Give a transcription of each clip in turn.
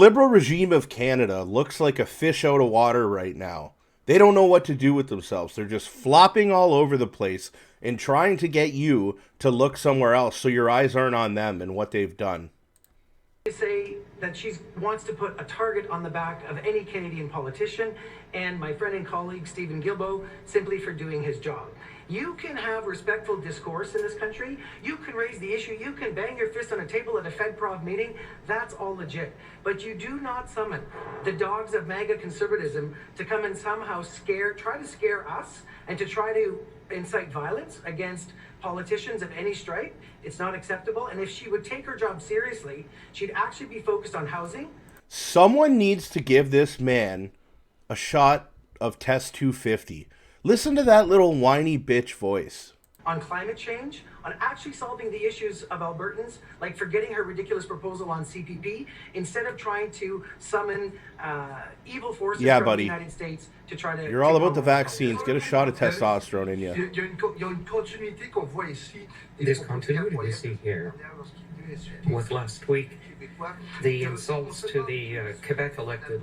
Liberal regime of Canada looks like a fish out of water right now. They don't know what to do with themselves. They're just flopping all over the place and trying to get you to look somewhere else so your eyes aren't on them and what they've done. They say that she wants to put a target on the back of any Canadian politician and my friend and colleague Stephen Guilbeault simply for doing his job. You can have respectful discourse in this country. You can raise the issue. You can bang your fist on a table at a FedProv meeting. That's all legit. But you do not summon the dogs of MAGA conservatism to come and somehow try to scare us and to try to incite violence against politicians of any stripe. It's not acceptable. And if she would take her job seriously, she'd actually be focused on housing. Someone needs to give this man a shot of Test 250. Listen to that little whiny bitch voice. On climate change, on actually solving the issues of Albertans, like forgetting her ridiculous proposal on CPP, instead of trying to summon evil forces from the United States to try to... You're all about the vaccines. Get a shot of testosterone in you. There's continuity to see here. With last week, the insults to the Quebec elected,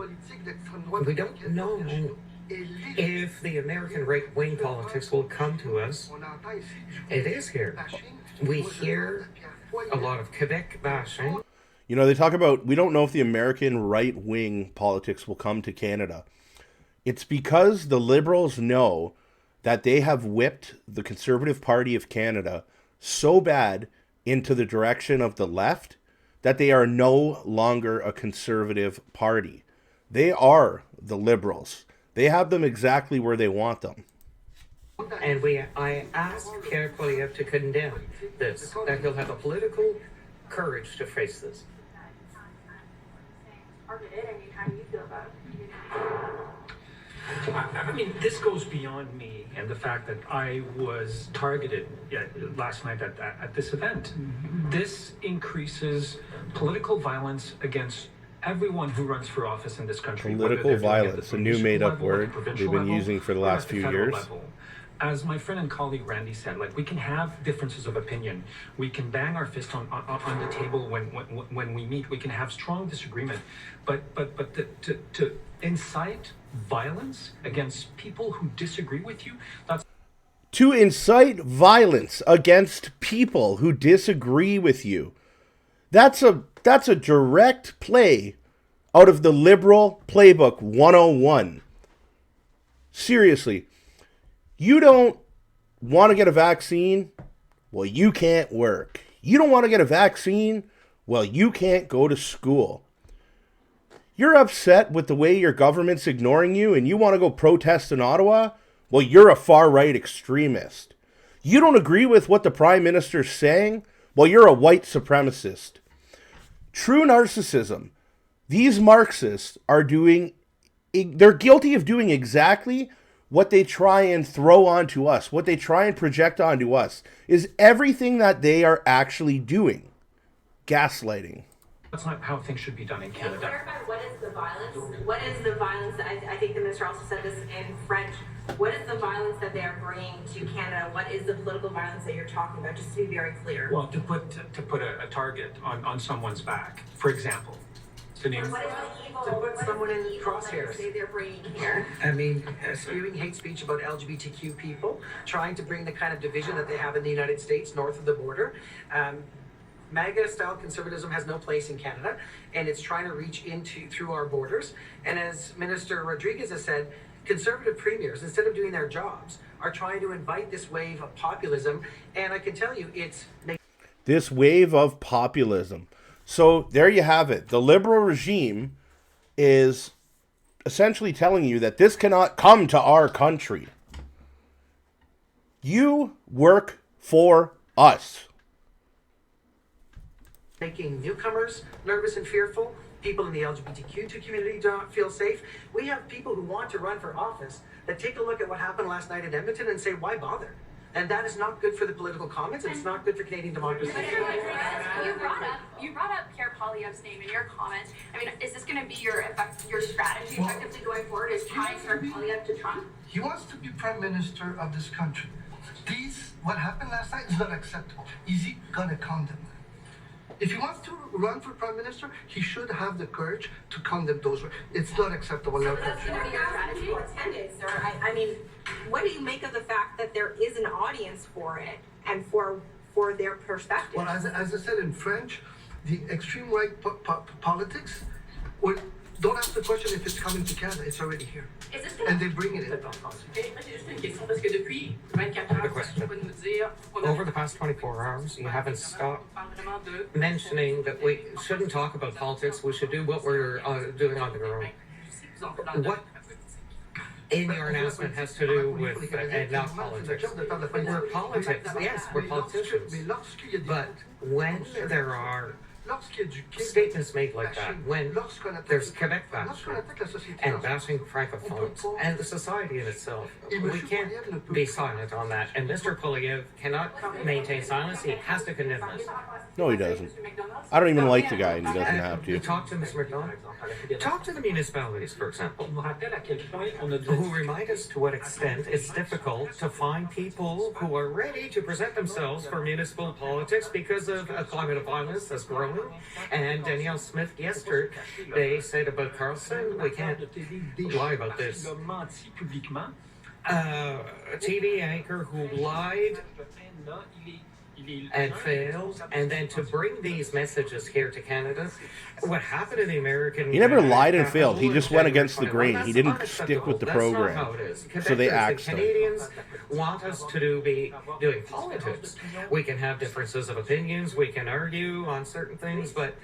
we don't know if the American right-wing politics will come to us. It is here. We hear a lot of Quebec bashing. You know, they talk about, we don't know if the American right-wing politics will come to Canada. It's because the Liberals know that they have whipped the Conservative Party of Canada so bad into the direction of the left that they are no longer a Conservative Party. They are the Liberals. They have them exactly where they want them. And I asked Pierre Poilievre to condemn this, that he'll have a political courage to face this. How do you feel about it? I mean, this goes beyond me and the fact that I was targeted last night at this event. This increases political violence against everyone who runs for office in this country. Political violence, a new made-up word they've been using for the last few years. As my friend and colleague Randy said, like, we can have differences of opinion. We can bang our fist on the table when we meet. We can have strong disagreement. But to incite violence against people who disagree with you, that's... To incite violence against people who disagree with you. That's a direct play out of the Liberal Playbook 101. Seriously, you don't want to get a vaccine? Well, you can't work. You don't want to get a vaccine? Well, you can't go to school. You're upset with the way your government's ignoring you and you want to go protest in Ottawa? Well, you're a far-right extremist. You don't agree with what the Prime Minister's saying? Well, you're a white supremacist. True narcissism. These Marxists are they're guilty of doing exactly what they try and throw onto us, what they try and project onto us, is everything that they are actually doing. Gaslighting. That's not how things should be done in Canada. Can you clarify what is the violence? What is the violence? I think the minister also said this in French. What is the violence that they are bringing to Canada? What is the political violence that you're talking about? Just to be very clear. Well, to put a target on someone's back, for example. To name... What is the evil? To put someone in crosshairs. Say they're bringing here. I mean, spewing hate speech about LGBTQ people, trying to bring the kind of division that they have in the United States north of the border. MAGA-style conservatism has no place in Canada, and it's trying to reach through our borders. And as Minister Rodrigues has said, conservative premiers, instead of doing their jobs, are trying to invite this wave of populism. And I can tell you, this wave of populism. So there you have it. The Liberal regime is essentially telling you that this cannot come to our country. You work for us. Making newcomers nervous and fearful. People in the LGBTQ community do not feel safe. We have people who want to run for office that take a look at what happened last night in Edmonton and say, why bother? And that is not good for the political comments, and it's not good for Canadian democracy. You brought up Pierre Poilievre's name in your comments. I mean, is this going to be your strategy effectively going forward? Is tying Pierre Poilievre to Trump? He wants to be prime minister of this country. What happened last night is not acceptable. Is he gonna condemn them? If he wants to run for prime minister, he should have the courage to condemn those. It's not acceptable in our That's country. going to be your strategy to attend it, sir. I mean, what do you make of the fact that there is an audience for it and for their perspective? Well, as I said in French, the extreme right politics don't ask the question if it's coming to Canada. It's already here. Is this And they bring it in. The question. Over the past 24 hours, you haven't stopped mentioning that we shouldn't talk about politics. We should do what we're doing on the ground. What in your announcement has to do with and not politics? We're politics. Yes, we're politicians. But when there are statements made like that, when there's Quebec bashing and bashing francophones and the society in itself, we can't be silent on that. And Mr. Poilievre cannot maintain silence. He has to condemn this. No, he doesn't. I don't even like the guy, and he doesn't have to. Talk to Ms. McDonald. Talk to the municipalities, for example, who remind us to what extent it's difficult to find people who are ready to present themselves for municipal politics because of a climate of violence that's growing. And Danielle Smith yesterday said about CARLSON, we can't lie about this. A TV anchor who lied and failed, and then to bring these messages here to Canada. What happened in the American... He never lied and failed. He just went against the grain. He didn't stick with the program. So they axed him. Canadians want us to be doing politics. We can have differences of opinions. We can argue on certain things, but...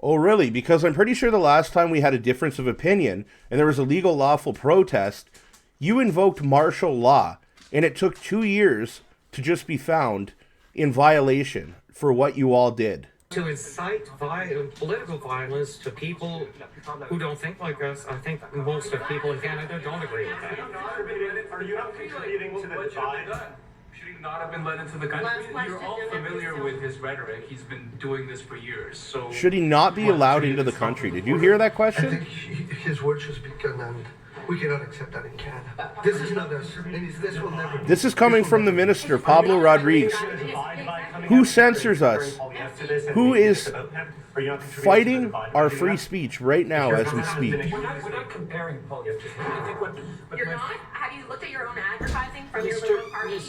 Oh, really? Because I'm pretty sure the last time we had a difference of opinion and there was a legal, lawful protest, you invoked martial law, and it took 2 years to just be found in violation for what you all did. To incite political violence to people who don't think like us, I think most of people in Canada don't agree with that. Are you not contributing to the divide? Should he not have been led into the country? You're all familiar with his rhetoric. He's been doing this for years. So should he not be allowed into the country? Did you hear that I question? think his words should be condemned. We cannot accept that in Canada. This is not us. This will never be. This is coming from the minister, Pablo Rodrigues. Who censors us? Who is fighting our free speech right now as we speak? We're not comparing Poilievre to him. I think You're not? Have you looked at your own advertising from your Liberal Party?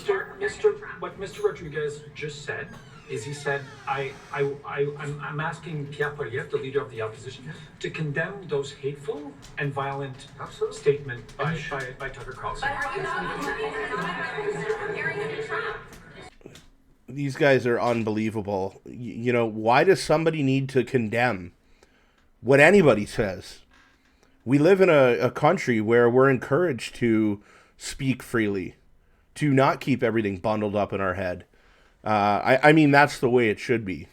what Mr. Rodrigues just said is he said, I'm asking Pierre Poilievre, the leader of the opposition, to condemn those hateful and violent statements by Tucker CARLSON. But are you not comparing him to Trump? These guys are unbelievable. You know, why does somebody need to condemn what anybody says? We live in a country where we're encouraged to speak freely, to not keep everything bundled up in our head. I mean, that's the way it should be.